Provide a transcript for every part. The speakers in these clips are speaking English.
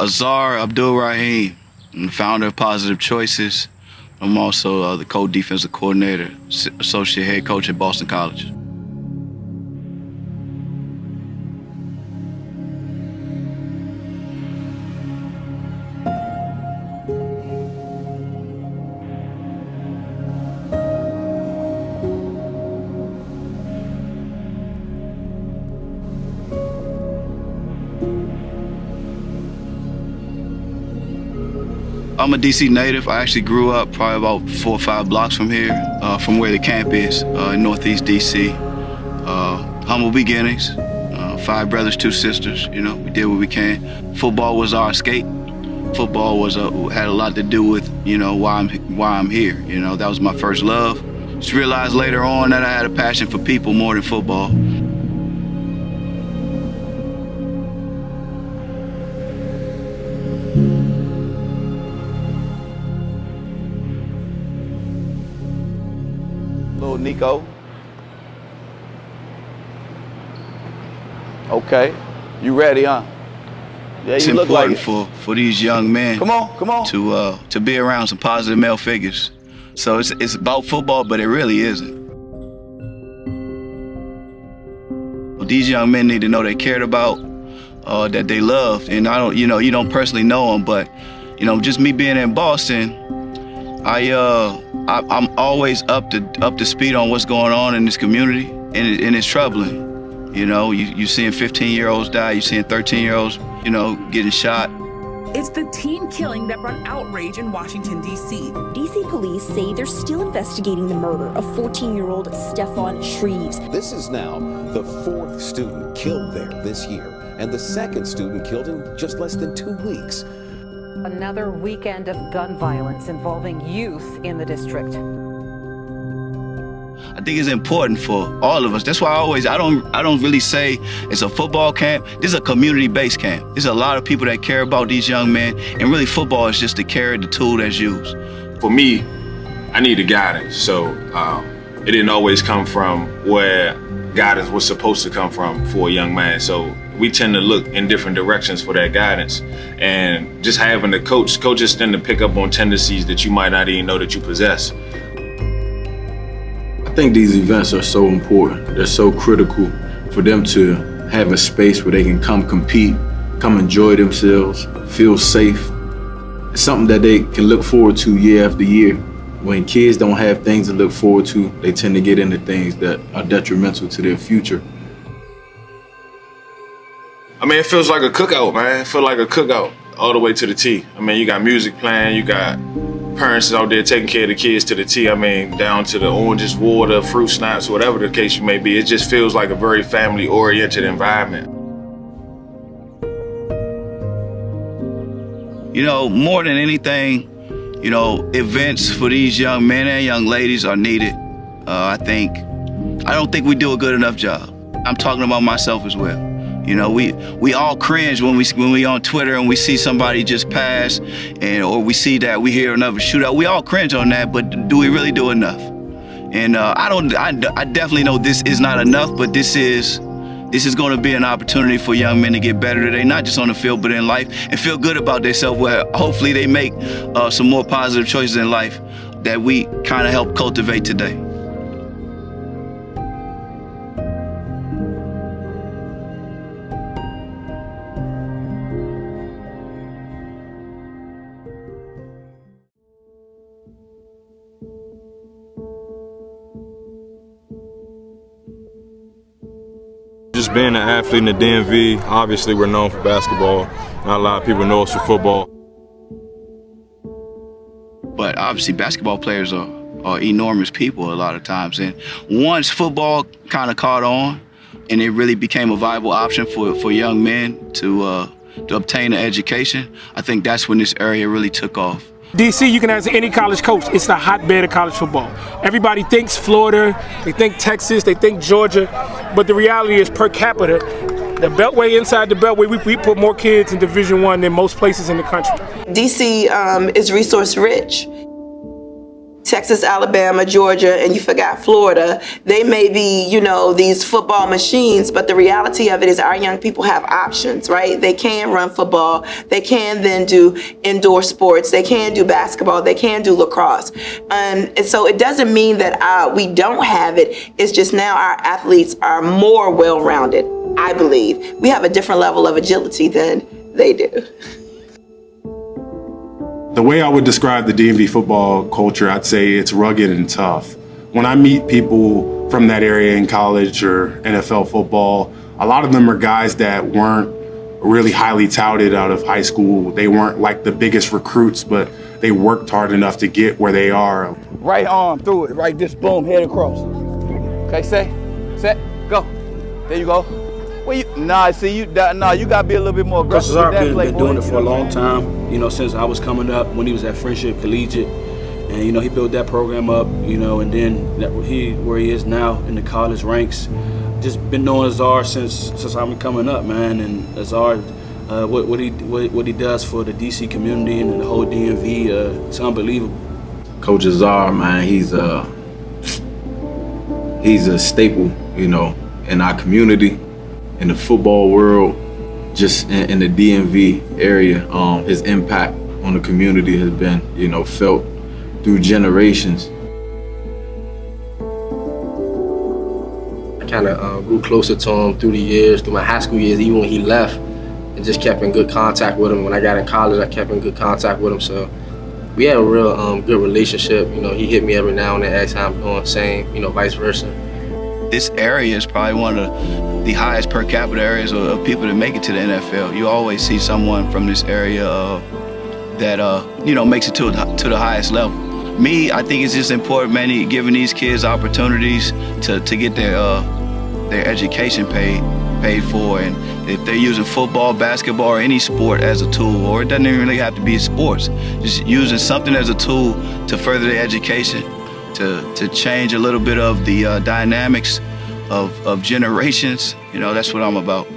Azar Abdul Rahim, I'm the founder of Positive Choices. I'm also the co-defensive coordinator, associate head coach at Boston College. I'm a DC native. I actually grew up probably about 4 or 5 blocks from here, from where the camp is, in Northeast DC. Humble beginnings, 5 brothers, 2 sisters, you know, we did what we can. Football was our escape. Football was had a lot to do with, you know, why I'm here. You know, that was my first love. Just realized later on that I had a passion for people more than football. Little Nico. Okay, you ready, huh? Yeah, you look like it. It's important for these young men. Come on. To be around some positive male figures. So it's about football, but it really isn't. Well, these young men need to know they're cared about, that they loved, and I don't, you don't personally know them, but just me being in Boston, I'm always up to speed on what's going on in this community, and it's troubling. You seeing 15-year-olds die, you seeing 13-year-olds, getting shot. It's the teen killing that brought outrage in Washington, D.C. D.C. police say they're still investigating the murder of 14-year-old Stephon Shreves. This is now the 4th student killed there this year, and the 2nd student killed in just less than 2 weeks. Another weekend of gun violence involving youth in the district. I think it's important for all of us. That's why I don't really say it's a football camp. This is a community-based camp. There's a lot of people that care about these young men, and really football is just the carrot, the tool that's used. For me, I needed guidance, so it didn't always come from where guidance was supposed to come from for a young man. So we tend to look in different directions for that guidance, and just having the coaches tend to pick up on tendencies that you might not even know that you possess. I think these events are so important. They're so critical for them to have a space where they can come compete, come enjoy themselves, feel safe. It's something that they can look forward to year after year. When kids don't have things to look forward to, they tend to get into things that are detrimental to their future. I mean, it feels like a cookout, man. It feels like a cookout all the way to the T. I mean, you got music playing, you got parents out there taking care of the kids to the T. I mean, down to the oranges, water, fruit snacks, whatever the case may be. It just feels like a very family-oriented environment. More than anything, events for these young men and young ladies are needed. I don't think we do a good enough job. I'm talking about myself as well. We all cringe when we on Twitter and we see somebody just pass, or we see that we hear another shootout. We all cringe on that, but do we really do enough? And I definitely know this is not enough, but this is going to be an opportunity for young men to get better today, not just on the field, but in life, and feel good about themselves, where hopefully they make some more positive choices in life that we kind of help cultivate today. Just being an athlete in the DMV, obviously we're known for basketball. Not a lot of people know us for football. But obviously basketball players are enormous people a lot of times. And once football kind of caught on and it really became a viable option for young men to obtain an education, I think that's when this area really took off. DC, you can ask any college coach, it's the hotbed of college football. Everybody thinks Florida, they think Texas, they think Georgia, but the reality is per capita, the Beltway, inside the Beltway, we put more kids in Division I than most places in the country. DC is resource rich. Texas, Alabama, Georgia, and you forgot Florida, they may be, you know, these football machines, but the reality of it is our young people have options, right? They can run football, they can then do indoor sports, they can do basketball, they can do lacrosse. And so it doesn't mean that we don't have it, it's just now our athletes are more well-rounded, I believe. We have a different level of agility than they do. The way I would describe the DMV football culture, I'd say it's rugged and tough. When I meet people from that area in college or NFL football, a lot of them are guys that weren't really highly touted out of high school. They weren't like the biggest recruits, but they worked hard enough to get where they are. Right arm through it, right, just boom, head across. Okay, set, go. There you go. Well, you gotta be a little bit more aggressive. Coach Cesar been doing it for a long time, you know, since I was coming up when he was at Friendship Collegiate. And, you know, he built that program up, you know, and then where he is now in the college ranks. Just been knowing Cesar since I've been coming up, man. And Cesar, what he does for the DC community and the whole DMV, it's unbelievable. Coach Cesar, man, he's a staple, you know, in our community. In the football world, just in the DMV area, his impact on the community has been, you know, felt through generations. I kind of grew closer to him through the years, through my high school years, even when he left, and just kept in good contact with him. When I got in college, I kept in good contact with him. So we had a real good relationship. You know, he hit me every now and then, asked how I'm doing, same, you know, vice versa. This area is probably one of the highest per capita areas of people that make it to the NFL. You always see someone from this area that you know, makes it to the highest level. Me, I think it's just important, man, giving these kids opportunities to get their education paid for, and if they're using football, basketball, or any sport as a tool, or it doesn't even really have to be sports, just using something as a tool to further their education, to change a little bit of the dynamics of generations. You know, that's what I'm about.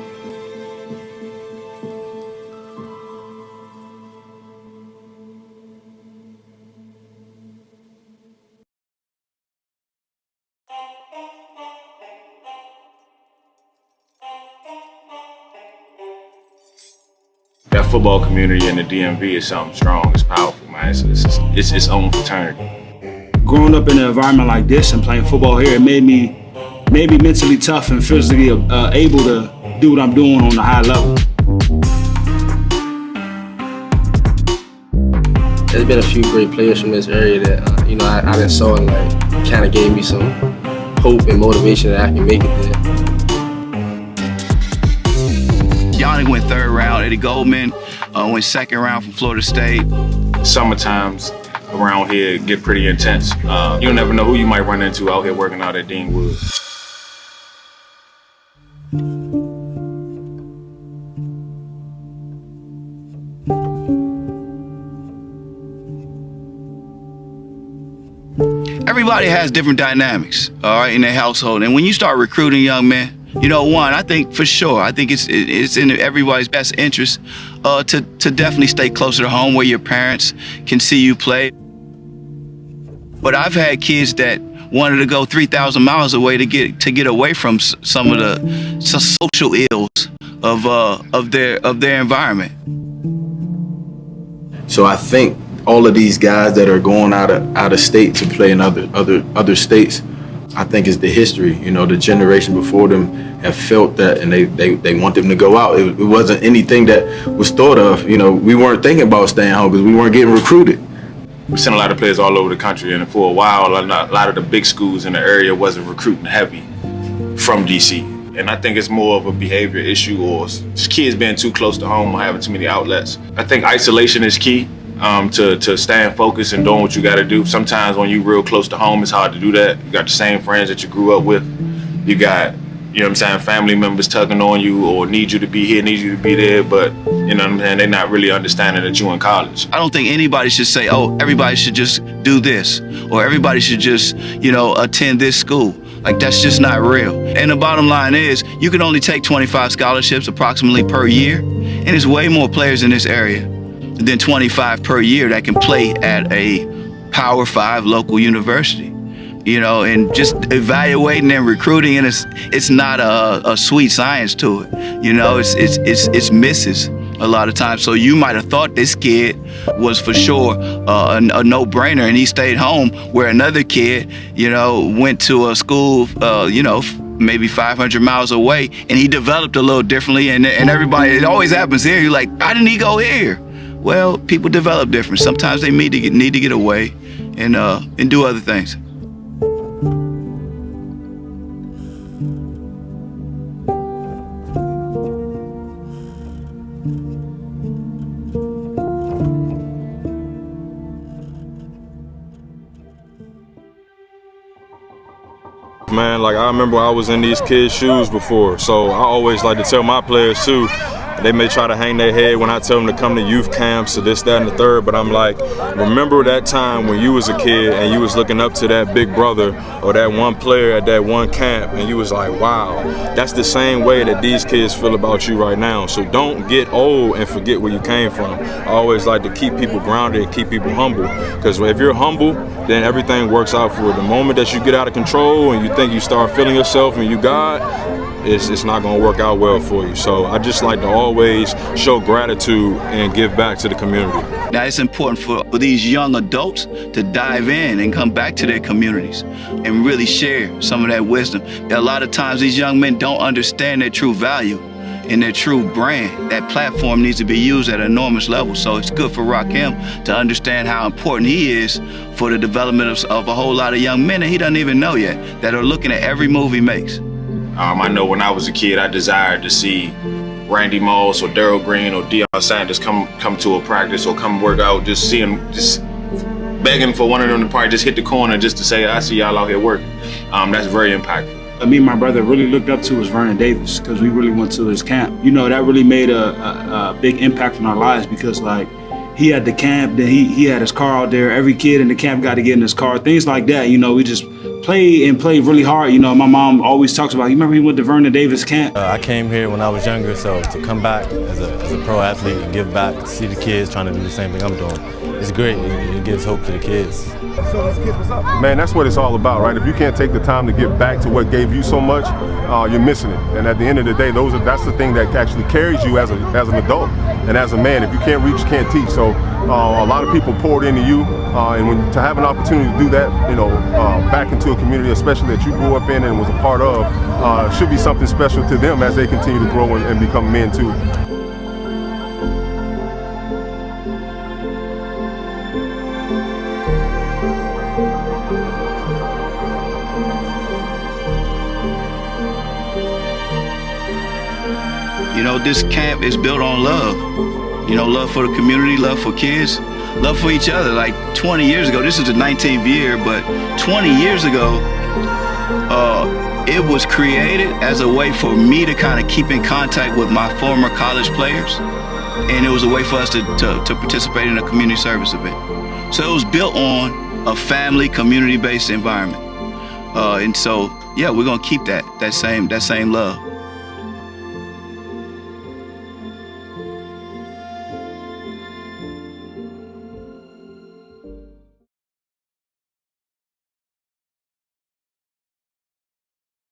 That football community in the DMV is something strong, it's powerful, man. It's its own fraternity. Growing up in an environment like this and playing football here, it made me mentally tough and physically able to do what I'm doing on a high level. There's been a few great players from this area that, you know, I done saw and like kind of gave me some hope and motivation that I can make it there. Yannick went 3rd round. Eddie Goldman went 2nd round from Florida State. Summertimes around here get pretty intense. You'll never know who you might run into out here working out at Deanwood. Everybody has different dynamics, all right, in their household. And when you start recruiting young men, you know, I think for sure, I think it's in everybody's best interest to definitely stay closer to home where your parents can see you play. But I've had kids that wanted to go 3,000 miles away to get away from some of the social ills of their environment. So I think all of these guys that are going out of state to play in other states, I think it's the history. You know, the generation before them have felt that, and they want them to go out. It wasn't anything that was thought of. You know, we weren't thinking about staying home because we weren't getting recruited. We sent a lot of players all over the country, and for a while, a lot of the big schools in the area wasn't recruiting heavy from DC. And I think it's more of a behavior issue, or just kids being too close to home or having too many outlets. I think isolation is key to staying focused and doing what you got to do. Sometimes when you're real close to home, it's hard to do that. You got the same friends that you grew up with. You got, you know what I'm saying, family members tugging on you or need you to be here, need you to be there, but you know what I'm saying, they're not really understanding that you're in college. I don't think anybody should say, oh, everybody should just do this, or everybody should just, you know, attend this school. Like, that's just not real. And the bottom line is, you can only take 25 scholarships approximately per year, and there's way more players in this area than 25 per year that can play at a Power 5 local university. You know, and just evaluating and recruiting, and it's not a sweet science to it. You know, it's misses a lot of times. So you might have thought this kid was for sure a no-brainer, and he stayed home, where another kid, you know, went to a school, you know, maybe 500 miles away, and he developed a little differently. And everybody, it always happens here. You're like, why didn't he go here? Well, people develop different. Sometimes they need to get away and do other things. Man, like I remember I was in these kids' shoes before, so I always like to tell my players too, they may try to hang their head when I tell them to come to youth camps or this, that, and the third, but I'm like, remember that time when you was a kid and you was looking up to that big brother or that one player at that one camp, and you was like, wow, that's the same way that these kids feel about you right now. So don't get old and forget where you came from. I always like to keep people grounded and keep people humble, because if you're humble, then everything works out for you. The moment that you get out of control and you think you start feeling yourself and you God, it's not gonna work out well for you. So I just like to always show gratitude and give back to the community. Now it's important for these young adults to dive in and come back to their communities and really share some of that wisdom. A lot of times these young men don't understand their true value and their true brand. That platform needs to be used at an enormous level. So it's good for Rakim to understand how important he is for the development of a whole lot of young men that he doesn't even know yet, that are looking at every move he makes. I know when I was a kid, I desired to see Randy Moss or Darryl Green or Deion Sanders come to a practice or come work out, just begging for one of them to probably just hit the corner just to say, I see y'all out here working. That's very impactful. Me and my brother really looked up to was Vernon Davis, because we really went to his camp. You know, that really made a big impact on our lives, because like, he had the camp, then he had his car out there. Every kid in the camp got to get in his car, things like that. You know, we just played really hard. You know, my mom always talks about, you remember he went to Vernon Davis camp? I came here when I was younger, so to come back as a pro athlete and give back, to see the kids trying to do the same thing I'm doing, it's great. It gives hope to the kids. Man, that's what it's all about, right? If you can't take the time to give back to what gave you so much, you're missing it. And at the end of the day, that's the thing that actually carries you as an adult and as a man. If you can't reach, you can't teach. So a lot of people poured into you, and to have an opportunity to do that, you know, back into a community, especially that you grew up in and was a part of, should be something special to them as they continue to grow and become men too. You know, this camp is built on love. You know, love for the community, love for kids, love for each other. Like 20 years ago, this is the 19th year, but 20 years ago, it was created as a way for me to kind of keep in contact with my former college players. And it was a way for us to participate in a community service event. So it was built on a family, community-based environment. And so, yeah, we're gonna keep that same love.